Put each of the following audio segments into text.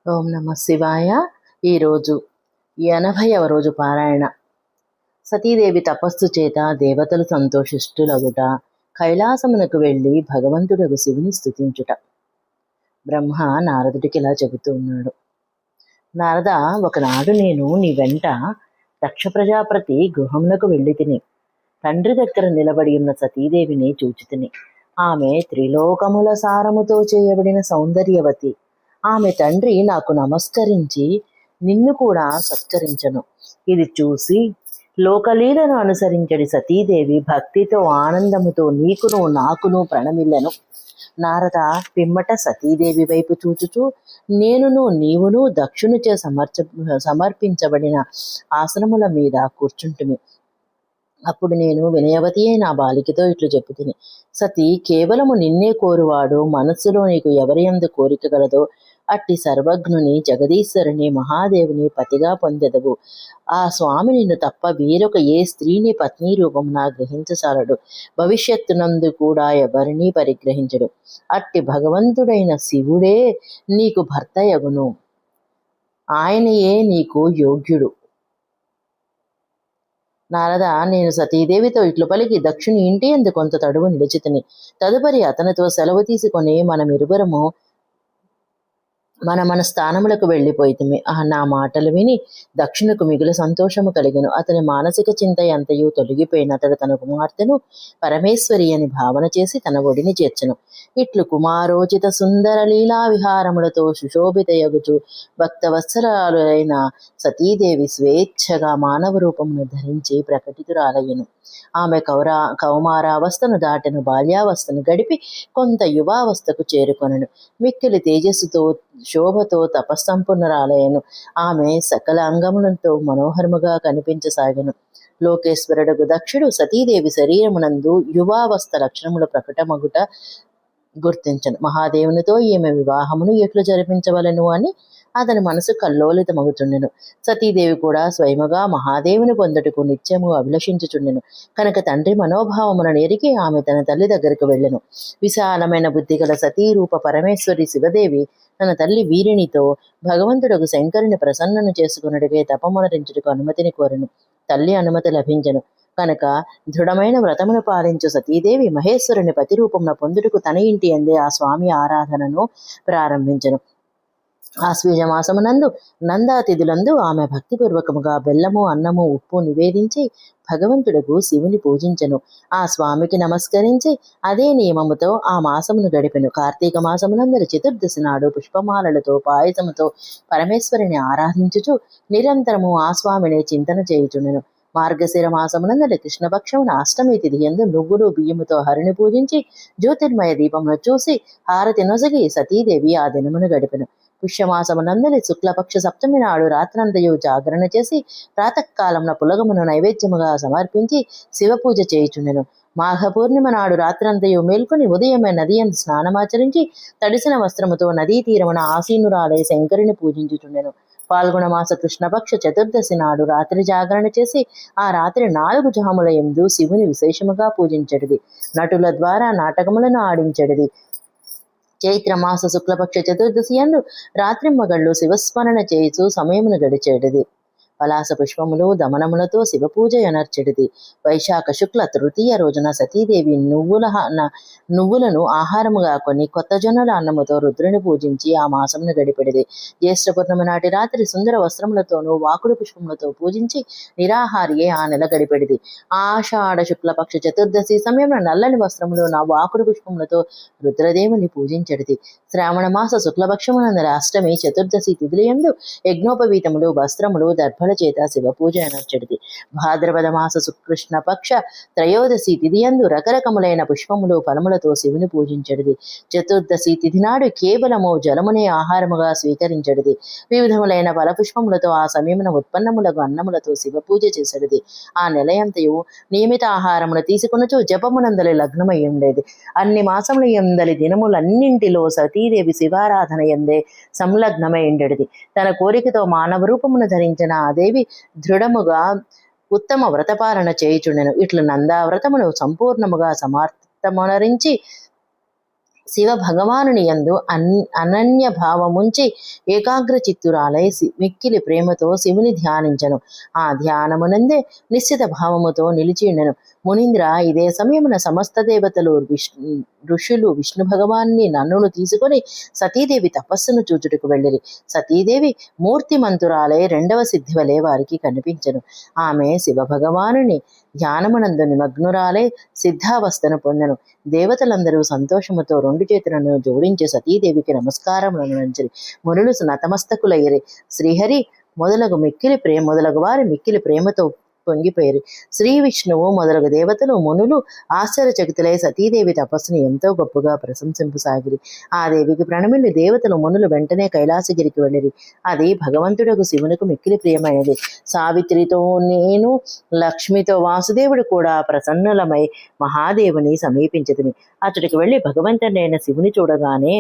ఓం నమ శివాయ. ఈరోజు 80వ రోజు పారాయణ. సతీదేవి తపస్సు చేత దేవతలు సంతోషిష్టులగుట, కైలాసమునకు వెళ్ళి భగవంతుడగు శివుని స్తుతించుట. బ్రహ్మ నారదుడికి ఇలా చెబుతూ ఉన్నాడు. నారద, ఒకనాడు నేను నీ వెంట దక్ష ప్రజాపతి గృహమునకు వెళ్ళి తిని తండ్రి దగ్గర నిలబడి ఉన్న సతీదేవిని చూచితిని. ఆమె త్రిలోకముల సారముతో చేయబడిన సౌందర్యవతి. ఆమె తండ్రి నాకు నమస్కరించి నిన్ను కూడా సత్కరించను. ఇది చూసి లోకలీలను అనుసరించడి సతీదేవి భక్తితో ఆనందముతో నీకును నాకును ప్రణమిల్లను. నారద పిమ్మట సతీదేవి వైపు చూచుచూ నేనును నీవును దక్షునిచే సమర్పించబడిన ఆసనముల మీద కూర్చుంటుమి. అప్పుడు నేను వినయవతి అయిన ఆ బాలికతో ఇట్లు చెప్పుతిని. సతీ, కేవలము నిన్నే కోరువాడు మనస్సులో నీకు ఎవరి యందు కోరిక గలదో అట్టి సర్వజ్ఞుని జగదీశ్వరుని మహాదేవుని పతిగా పొందెదవు. ఆ స్వామి నిన్ను తప్ప వేరొక ఏ స్త్రీని పత్ని రూపమున గ్రహించసాలడు. భవిష్యత్తునందు కూడా ఎవరినీ పరిగ్రహించడు. అట్టి భగవంతుడైన శివుడే నీకు భర్తయగును. ఆయనయే నీకు యోగ్యుడు. నారద, నేను సతీదేవితో ఇట్లు పలికి దక్షుని ఇంటి యందు కొంత తడువు నిలిచితిని. తదుపరి అతనితో సెలవు తీసుకొని మనమిరువురము మన స్థానములకు వెళ్ళిపోయితిమి. నా మాటలు విని దక్షునకు మిగులు సంతోషము కలిగెను. అతని మానసిక చింత ఎంతయు తొలగిపోయిన అతడు తన కుమార్తెను పరమేశ్వరి అని భావన చేసి తన ఒడిని చేర్చెను. ఇట్లు కుమారోచిత సుందర లీలా విహారములతో సుశోభితయగుచు భక్తవత్సరాలైన సతీదేవి స్వేచ్ఛగా మానవ రూపమును ధరించి ప్రకటితురాలయ్యను. ఆమె కౌమారావస్థను దాటెను, బాల్యావస్థను గడిపి కొంత యువావస్థకు చేరుకొనెను. మిక్కిలి తేజస్సుతో శోభతో తపస్సంపన్నురాలయను. ఆమె సకల అంగములతో మనోహరముగా కనిపించసాగెను. లోకేశ్వరుడగు దక్షుడు సతీదేవి శరీరమునందు యువావస్థ లక్షణముల ప్రకటమగుట గుర్తించను. మహాదేవునితో ఈమె వివాహమును ఎట్లు జరిపించవలను అని అతని మనసు కల్లోలితమగుచుండెను. సతీదేవి కూడా స్వయముగా మహాదేవుని పొందుటకు నిత్యము అభిలషించుచుండెను. కనుక తండ్రి మనోభావములను ఎరిగి ఆమె తన తల్లి దగ్గరకు వెళ్ళెను. విశాలమైన బుద్ధి గల సతీరూప పరమేశ్వరి శివదేవి తన తల్లి వీరినితో భగవంతుడకు శంకరుని ప్రసన్నను చేసుకున్నట్టుగా తపమునరించుటకు అనుమతిని కోరెను. తల్లి అనుమతి లభించెను. కనుక దృఢమైన వ్రతమును పాలించు సతీదేవి మహేశ్వరుని ప్రతిరూపమున పొందుటకు తన ఇంటి అందే ఆ స్వామి ఆరాధనను ప్రారంభించెను. ఆశ్వీజమాసమునందు నందాతిథులందు ఆమె భక్తిపూర్వకముగా బెల్లము, అన్నము, ఉప్పు నివేదించి భగవంతుడకు శివుని పూజించెను. ఆ స్వామికి నమస్కరించి అదే నియమముతో ఆ మాసమును గడిపెను. కార్తీక మాసమునందరి చతుర్దశి నాడు పుష్పమాలలతో పాయసముతో పరమేశ్వరిని ఆరాధించుచు నిరంతరము ఆ స్వామిని చింతన చేయుచుండెను. మార్గశిర మాసమునందరి కృష్ణపక్షమున అష్టమి తిథి యందు నువ్వులు బియ్యముతో హరిని పూజించి జ్యోతిర్మయ దీపమును చూసి హారతి నొసగి సతీదేవి ఆ దినమును గడిపెను. పుష్యమాసమునందరి శుక్లపక్ష సప్తమి నాడు రాత్రంతయు జాగరణ చేసి ప్రాతకాలమున పులగమును నైవేద్యముగా సమర్పించి శివపూజ చేయుచుండెను. మాఘ పూర్ణిమ నాడు రాత్రంతయు మేల్కొని ఉదయమే నది యందు స్నానమాచరించి తడిసిన వస్త్రముతో నదీ తీరమున ఆసీనురాలై శంకరుని పూజించుచుండెను. పాల్గొన మాస కృష్ణపక్ష చతుర్దశి నాడు రాత్రి జాగరణ చేసి ఆ రాత్రి 4 జాముల యందు శివుని విశేషముగా పూజించడిది. నటుల ద్వారా నాటకములను ఆడించడిది. చైత్రమాస శుక్లపక్ష చతుర్దశి యందు రాత్రింమగళ్ళు శివస్మరణ చేయుచు సమయమును గడిచేటిది. పలాస పుష్పములు దమనములతో శివపూజ ఎనర్చెడిది. వైశాఖ శుక్ల తృతీయ రోజున సతీదేవి నువ్వులను ఆహారముగా కొని కొత్త జొన్నల అన్నముతో రుద్రుని పూజించి ఆ మాసమును గడిపెడిది. జ్యేష్ఠ పూర్ణిమ నాటి రాత్రి సుందర వస్త్రములతోనూ వాకుడు పుష్పములతో పూజించి నిరాహారియే ఆ నెల గడిపెడిది. ఆషాఢ శుక్లపక్ష చతుర్దశి సమయంలో నల్లని వస్త్రములు వాకుడు పుష్పములతో రుద్రదేవుని పూజించెడిది. శ్రావణ మాస శుక్లపక్షమునందరి అష్టమి చతుర్దశి తిథులయందు యజ్ఞోపవీతములు, వస్త్రములు, దర్భ చేత శివపూజ అనర్చడిది. భాద్రపద మాస కృష్ణ పక్ష త్రయోదశి తిథియందు రకరకములైన పుష్పములు, ఫలములతో శివుని పూజించడిది. చతుర్దశి తిథి నాడు కేవలము జలమునే ఆహారముగా స్వీకరించడిది. వివిధములైన ఫలపుష్పములతో ఆ సమయమున ఉత్పన్నములకు అన్నములతో శివపూజ చేసడిది. ఆ నెలయంతయు నియమిత ఆహారమును తీసుకునచు జపమునందలి లగ్నమై ఉండేది. అన్ని మాసముల యందలి దినములన్నింటిలో సతీదేవి శివారాధన యందే సంలగ్నమై ఉండేది. తన కోరికతో మానవ రూపమును ధరించిన ఆ దేవి దృఢముగా ఉత్తమ వ్రతపాలన చేయుచుండెను. ఇట్లు నందా వ్రతమును సంపూర్ణముగా సమాప్తమునరించి శివ భగవానుని యందు అనన్య భావముంచి ఏకాగ్ర చిత్తురాలై మిక్కిలి ప్రేమతో శివుని ధ్యానించను. ఆ ధ్యానమునందే నిశ్చిత భావముతో నిలిచిండెను. మునీంద్ర, ఇదే సమయమున సమస్త దేవతలు ఋషులు విష్ణు భగవాన్ని నన్నును తీసుకొని సతీదేవి తపస్సును చూచుటకు వెళ్ళిరి. సతీదేవి మూర్తిమంతురాలై రెండవ సిద్ధి వలె వారికి కనిపించెను. ఆమె శివ భగవానుని ధ్యానమునందు నిమగ్నురాలై సిద్ధావస్థను పొందెను. దేవతలందరూ సంతోషముతో రెండు చేతులను జోడించి సతీదేవికి నమస్కారములను నంచిరి. మునులు నతమస్తకులయ్యిరి. శ్రీహరి మొదలగు వారి మిక్కిలి ప్రేమతో పొంగిపోయారు. శ్రీ విష్ణువు మొదలగు దేవతలు మునులు ఆశ్చర్యచకితులై సతీదేవి తపస్సును ఎంతో గొప్పగా ప్రశంసింపసాగిరి. ఆ దేవికి ప్రణమిల్లి దేవతలు మునులు వెంటనే కైలాసగిరికి వెళ్ళిరి. అది భగవంతుడకు శివునికి మిక్కిలి ప్రియమైనది. సావిత్రితో నేను, లక్ష్మితో వాసుదేవుడు కూడా ప్రసన్నులమై మహాదేవుని సమీపించతిమి. అతడికి వెళ్ళి భగవంతుడైన శివుని చూడగానే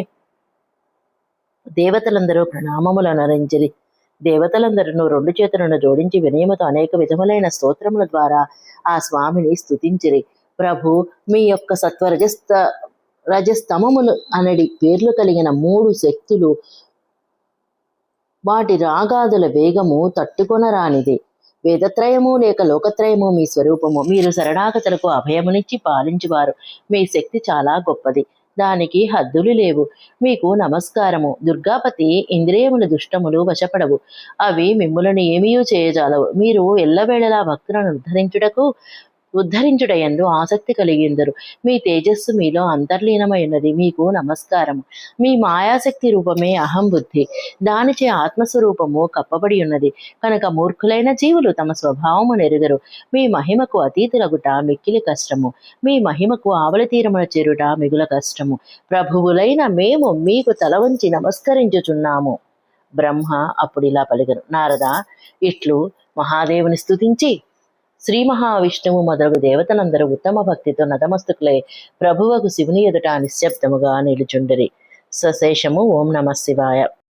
దేవతలందరూ ప్రణామములను నరించిరి. దేవతలందరూ రెండు చేతులను జోడించి వినయముతో అనేక విధములైన స్తోత్రముల ద్వారా ఆ స్వామిని స్తుతించిరి. ప్రభు, మీ యొక్క రజస్తమములు అనడి పేర్లు కలిగిన 3 శక్తులు, వాటి రాగాదుల వేగము తట్టుకొనరానిది. వేదత్రయము లేక లోకత్రయము మీ స్వరూపము. మీరు శరణాగతులకు అభయమునిచ్చి పాలించువారు. మీ శక్తి చాలా గొప్పది, దానికి హద్దులు లేవు. మీకు నమస్కారము. దుర్గాపతి ఇంద్రియముల దుష్టములు వశపడవు, అవి మిమ్ములను ఏమీయూ చేయజాలవు. మీరు ఎల్లవేళలా భక్తులను ఉద్ధరించుటయందు ఆసక్తి కలిగిందరు. మీ తేజస్సు మీలో అంతర్లీనమై ఉన్నది. మీకు నమస్కారము. మీ మాయాశక్తి రూపమే అహం బుద్ధి, దానిచే ఆత్మస్వరూపము కప్పబడి ఉన్నది కనుక మూర్ఖులైన జీవులు తమ స్వభావము నెరుగరు. మీ మహిమకు అతీతులగుట మిక్కిలి కష్టము. మీ మహిమకు ఆవలి తీరమున చేరుట మిగుల కష్టము. ప్రభువులైన మేము మీకు తల వంచి నమస్కరించుచున్నాము. బ్రహ్మ అప్పుడిలా పలికెను. నారద, ఇట్లు మహాదేవుని స్తుతించి శ్రీ మహావిష్ణువు మొదలగు దేవతలందరూ ఉత్తమ భక్తితో నతమస్తకులై ప్రభువకు శివుని ఎదుట నిశ్శబ్దముగా నిలుచుండిరి. సశేషము. ఓం నమ శివాయ.